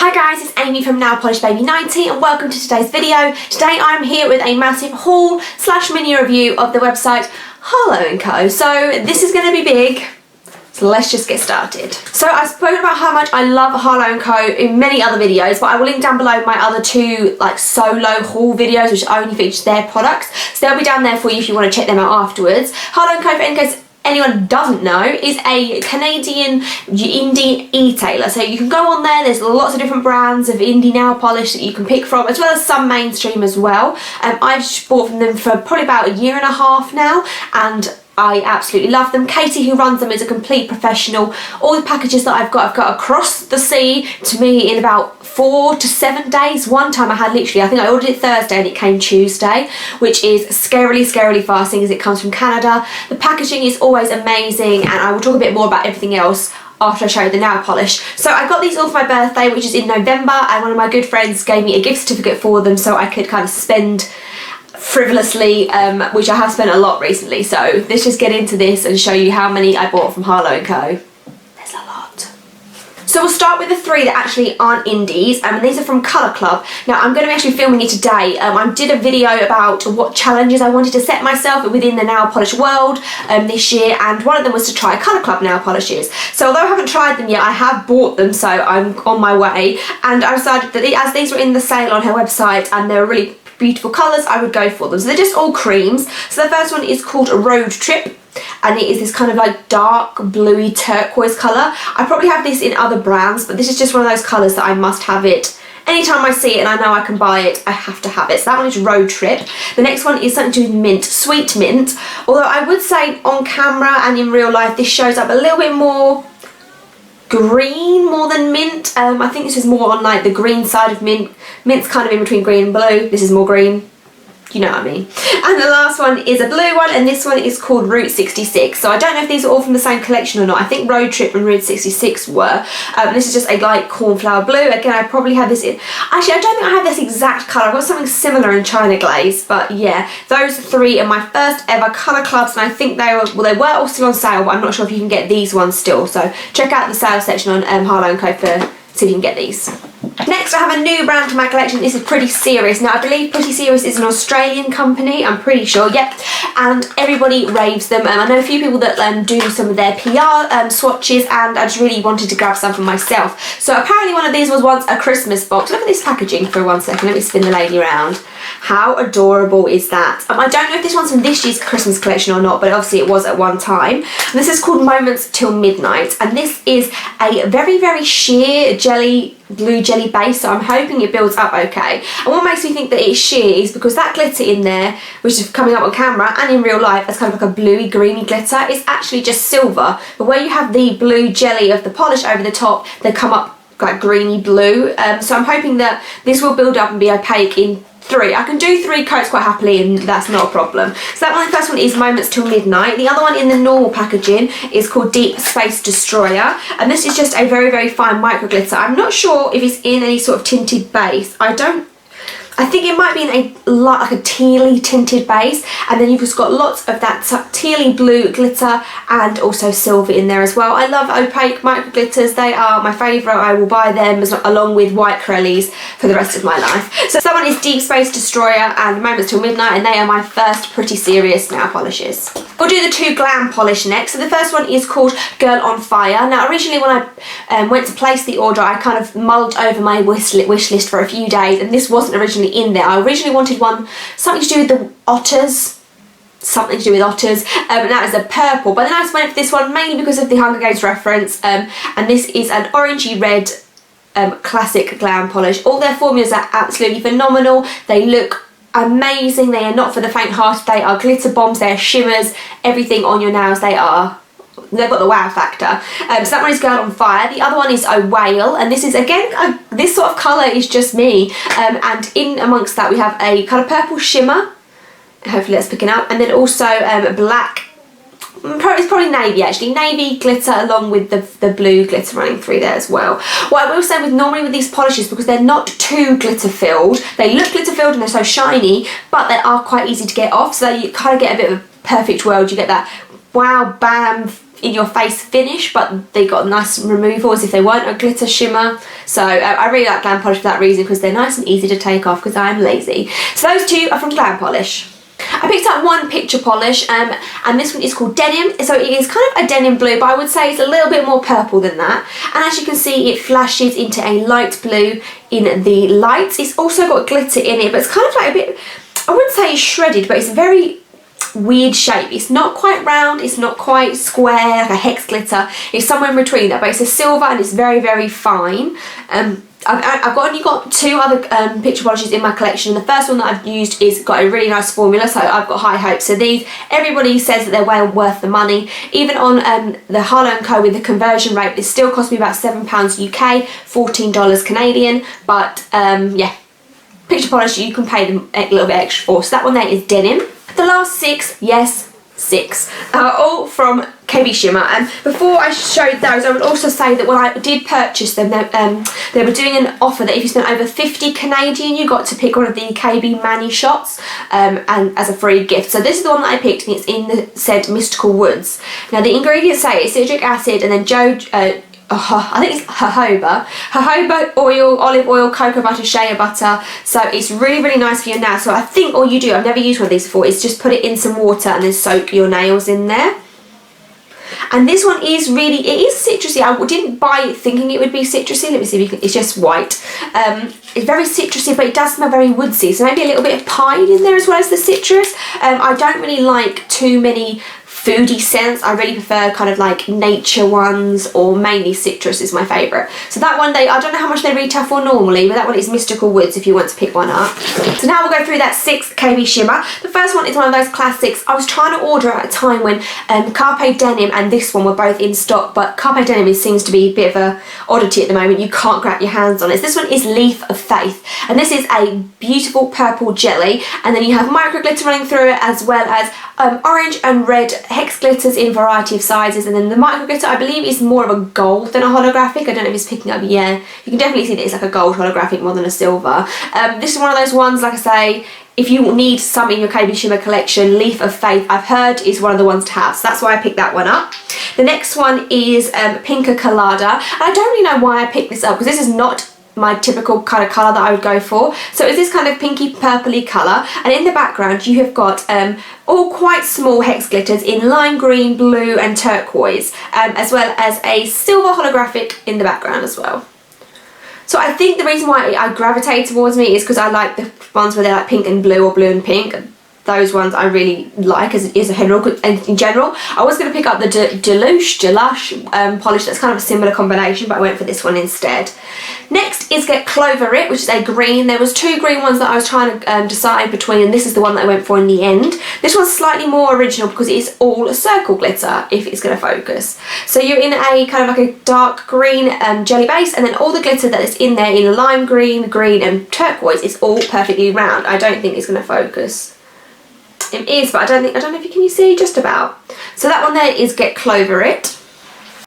Hi guys, it's Amy from Nail Polish Baby 90 and welcome to today's video. Today I'm here with a massive haul / mini review of the website Harlow Co. So this is going to be big, so let's just get started. So I've spoken about how much I love Harlow Co in many other videos, but I will link down below my other two solo haul videos which only feature their products. So they'll be down there for you if you want to check them out afterwards. Harlow Co, for in case anyone doesn't know, is a Canadian indie e-tailer. So you can go on there's lots of different brands of indie nail polish that you can pick from, as well as some mainstream as well. I've bought from them for probably about a year and a half now, and I absolutely love them. Katie, who runs them, is a complete professional. All the packages that I've got across the sea to me in about 4 to 7 days. One time I had literally, I think I ordered it Thursday and it came Tuesday, which is scarily fast seeing as it comes from Canada. The packaging is always amazing, and I will talk a bit more about everything else after I show you the nail polish. So I got these all for my birthday, which is in November, and one of my good friends gave me a gift certificate for them so I could kind of spend frivolously, which I have spent a lot recently. So let's just get into this and show you how many I bought from Harlow Co. There's a lot. So we'll start with the three that actually aren't indies, and these are from Colour Club. Now I'm going to be actually filming it today. I did a video about what challenges I wanted to set myself within the nail polish world this year, and one of them was to try Colour Club nail polishes. So although I haven't tried them yet, I have bought them, so I'm on my way, and I decided that as these were in the sale on her website and they were really beautiful colours, I would go for them. So they're just all creams. So the first one is called Road Trip, and it is this kind of dark bluey turquoise colour. I probably have this in other brands, but this is just one of those colours that I must have it. Anytime I see it and I know I can buy it, I have to have it. So that one is Road Trip. The next one is something to do with mint, Sweet Mint. Although I would say on camera and in real life this shows up a little bit more green more than mint. I think this is more on the green side of mint. Mint's kind of in between green and blue. This is more green. You know what I mean. And the last one is a blue one, and this one is called Route 66. So I don't know if these are all from the same collection or not. I think Road Trip and Route 66 were. This is just a light cornflower blue. Again, I probably have this in... Actually, I don't think I have this exact colour. I've got something similar in China Glaze. But yeah, those three are my first ever Colour Clubs, and I think they were all still on sale, but I'm not sure if you can get these ones still. So check out the sales section on Harlow & Co for see if you can get these. Next, I have a new brand for my collection. This is Pretty Serious. Now, I believe Pretty Serious is an Australian company. I'm pretty sure, yep. And everybody raves them. I know a few people that do some of their PR swatches, and I just really wanted to grab some for myself. So apparently one of these was once a Christmas box. Look at this packaging for 1 second. Let me spin the lady around. How adorable is that? I don't know if this one's from this year's Christmas collection or not, but obviously it was at one time. And this is called Moments Till Midnight, and this is a very sheer blue jelly base, so I'm hoping it builds up okay. And what makes me think that it's sheer is because that glitter in there, which is coming up on camera and in real life as kind of like a bluey greeny glitter, is actually just silver, but where you have the blue jelly of the polish over the top, they come up like greeny blue. So I'm hoping that this will build up and be opaque in 3. I can do 3 coats quite happily, and that's not a problem. So that one, the first one is Moments Till Midnight. The other one in the normal packaging is called Deep Space Destroyer, and this is just a very fine micro glitter. I'm not sure if it's in any sort of tinted base. I think it might be in like a tealy tinted base, and then you've just got lots of that tealy blue glitter and also silver in there as well. I love opaque micro glitters. They are my favourite. I will buy them along with white Corellis for the rest of my life. So that one is Deep Space Destroyer and Moments Till Midnight, and they are my first Pretty Serious nail polishes. We'll do the 2 glam polish next. So the first one is called Girl on Fire. Now originally when I went to place the order, I kind of mulled over my wish list for a few days, and this wasn't originally in there. I originally wanted one, something to do with the otters, and that is a purple, but then I went for this one mainly because of the Hunger Games reference, and this is an orangey red classic glam polish. All their formulas are absolutely phenomenal. They look amazing. They are not for the faint-hearted. They are glitter bombs, they are shimmers, everything on your nails. They've got the wow factor. So that one is Girl on Fire. The other one is A Whale, and this is again this sort of colour is just me, and in amongst that we have a kind of purple shimmer, hopefully that's picking up, and then also black, it's probably navy actually, navy glitter along with the blue glitter running through there as well. What I will say normally with these polishes, because they're not too glitter filled, they look glitter filled and they're so shiny, but they are quite easy to get off, so you kind of get a bit of a perfect world. You get that wow bam in your face finish, but they got nice removals if they weren't a glitter shimmer. So I really like Glam Polish for that reason, because they're nice and easy to take off because I'm lazy. So those two are from Glam Polish. I picked up one picture polish, and this one is called Denim. So it is kind of a denim blue, but I would say it's a little bit more purple than that. And as you can see, it flashes into a light blue in the lights. It's also got glitter in it, but it's kind of like a bit, I wouldn't say it's shredded, but it's a very weird shape. It's not quite round, it's not quite square, like a hex glitter. It's somewhere in between that, but it's a silver and it's very, very fine. I've only got two other picture polishes in my collection. The first one that I've used is got a really nice formula, so I've got high hopes. So these, everybody says that they're well worth the money. Even on the Harlow and Co with the conversion rate, it still cost me about £7 UK, $14 Canadian. But yeah, picture polish you can pay them a little bit extra for. So that one there is Denim. The last six, yes, six, are all from KB Shimmer. And before I showed those, I would also say that when I did purchase them, they were doing an offer that if you spent over 50 Canadian, you got to pick one of the KB Mani shots and as a free gift. So this is the one that I picked, and it's in the said Mystical Woods. Now the ingredients say it's citric acid and then I think it's jojoba oil, olive oil, cocoa butter, shea butter. So it's really, really nice for your nails. So I think all you do, I've never used one of these before, is just put it in some water and then soak your nails in there. And this one is really, it is citrusy. I didn't buy it thinking it would be citrusy. Let me see if you can, it's just white. It's very citrusy, but it does smell very woodsy. So maybe a little bit of pine in there as well as the citrus. I don't really like too many foodie scents. I really prefer kind of like nature ones, or mainly citrus is my favourite. So that one, I don't know how much they retail for normally, but that one is Mystical Woods if you want to pick one up. So now we'll go through that sixth KB Shimmer. The first one is one of those classics. I was trying to order at a time when Carpe Denim and this one were both in stock, but Carpe Denim seems to be a bit of a oddity at the moment. You can't grab your hands on it. This one is Leaf of Faith, and this is a beautiful purple jelly, and then you have micro glitter running through it, as well as orange and red hex glitters in a variety of sizes. And then the micro glitter, I believe, is more of a gold than a holographic. I don't know if it's picking up. Yeah, you can definitely see that it's like a gold holographic more than a silver. This is one of those ones, like I say, if you need some in your KB Shimmer collection, Leaf of Faith, I've heard, is one of the ones to have. So that's why I picked that one up. The next one is Pinka Colada. And I don't really know why I picked this up, because this is not my typical kind of colour that I would go for. So it's this kind of pinky purpley colour, and in the background you have got all quite small hex glitters in lime green, blue and turquoise, as well as a silver holographic in the background as well. So I think the reason why I gravitate towards me is because I like the ones where they're like pink and blue or blue and pink. Those ones I really like as a general. And in general, I was going to pick up the Dollish polish. That's kind of a similar combination, but I went for this one instead. Next is Get Clover It, which is a green. There was two green ones that I was trying to decide between, and this is the one that I went for in the end. This one's slightly more original because it is all circle glitter, if it's going to focus. So you're in a kind of like a dark green jelly base, and then all the glitter that is in there in lime green, green and turquoise is all perfectly round. I don't think it's going to focus. It is, but I don't know if you can see just about. So that one there is Get Clover It.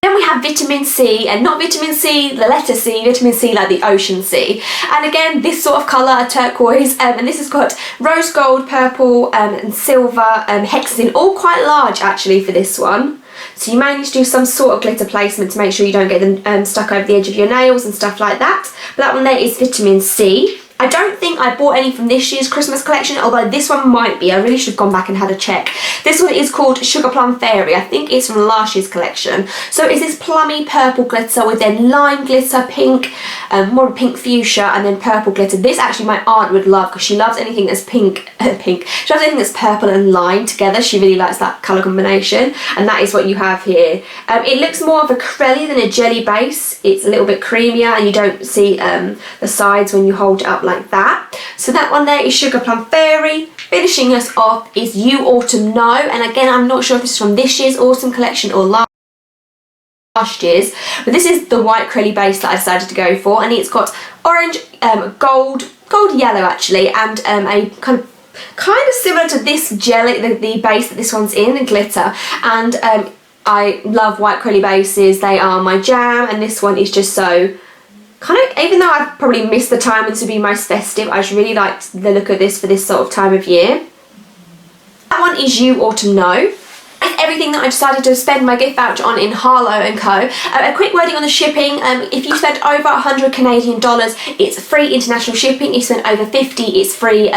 Then we have Vitamin C, and not vitamin C, the letter C, vitamin C like the ocean sea. And again, this sort of colour, turquoise, and this has got rose gold, purple and silver hexes in, all quite large actually for this one. So you may need to do some sort of glitter placement to make sure you don't get them stuck over the edge of your nails and stuff like that. But that one there is Vitamin C. I don't think I bought any from this year's Christmas collection, although this one might be. I really should have gone back and had a check. This one is called Sugar Plum Fairy. I think it's from last year's collection. So it's this plummy purple glitter with then lime glitter, pink, more pink fuchsia, and then purple glitter. This actually my aunt would love, because she loves anything that's pink. She loves anything that's purple and lime together. She really likes that colour combination, and that is what you have here. It looks more of a crelly than a jelly base. It's a little bit creamier, and you don't see the sides when you hold it up like that. So that one there is Sugar Plum Fairy. Finishing us off is You Autumn Know, and again I'm not sure if this is from this year's autumn collection or last year's, but this is the white crelly base that I decided to go for, and it's got orange, gold yellow actually, and a kind of similar to this jelly, the base that this one's in, the glitter. And I love white crelly bases, they are my jam, and this one is just so kind of, even though I've probably missed the time when this would be most festive, I just really liked the look of this for this sort of time of year. That one is You Autumn Know. That's everything everything that I decided to spend my gift voucher on in Harlow & Co. A quick wording on the shipping. If you spend over 100 Canadian dollars, it's free international shipping. If you spend over 50, it's free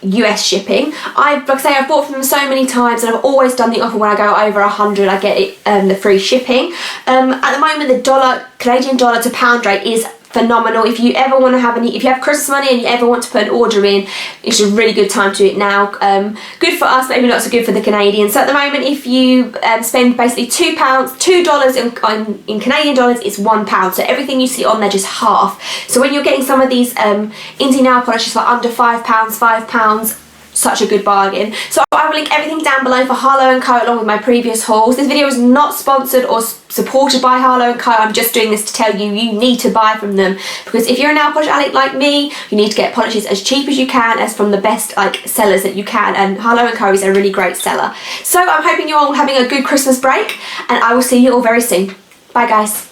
US shipping. Like I say, I've bought from them so many times, and I've always done the offer when I go over 100, I get it, the free shipping. At the moment, the Canadian dollar to pound rate is phenomenal. If you ever want to have if you have Christmas money and you ever want to put an order in, it's a really good time to do it now. Good for us, maybe not so good for the Canadians. So at the moment, if you spend basically $2 in Canadian dollars, it's £1. So everything you see on there just half. So when you're getting some of these indie nail polishes for under £5, such a good bargain. So I will link everything down below for Harlow & Co along with my previous hauls. This video is not sponsored or supported by Harlow & Co. I'm just doing this to tell you need to buy from them, because if you're a nail polish addict like me, you need to get polishes as cheap as you can, as from the best sellers that you can, and Harlow & Co is a really great seller. So I'm hoping you're all having a good Christmas break, and I will see you all very soon. Bye guys.